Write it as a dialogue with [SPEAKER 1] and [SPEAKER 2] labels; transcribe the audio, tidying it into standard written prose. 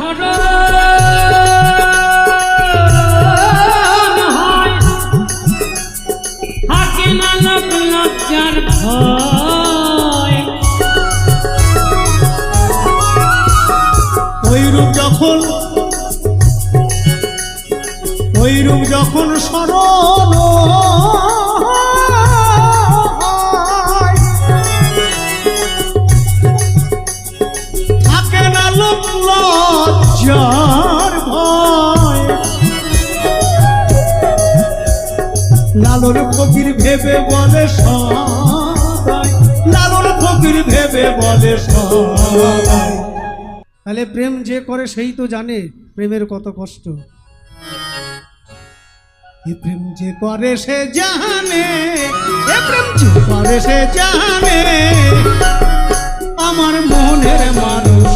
[SPEAKER 1] স্মরণ হয় থাকে না লোক লজ্জার ভয়।
[SPEAKER 2] ওই রূপ যখন স্মরণ থাকে না লোক লজ্জার ভয়। লালন ফকির ভেবে বলে সবাই, লালন ফকির ভেবে বলে সবাই। তাহলে প্রেম যে করে সেই তো জানে প্রেমের কত কষ্ট। এ প্রেম যে করে সে জানে, এ প্রেম যে করে সে জানে আমার মনের মানুষ।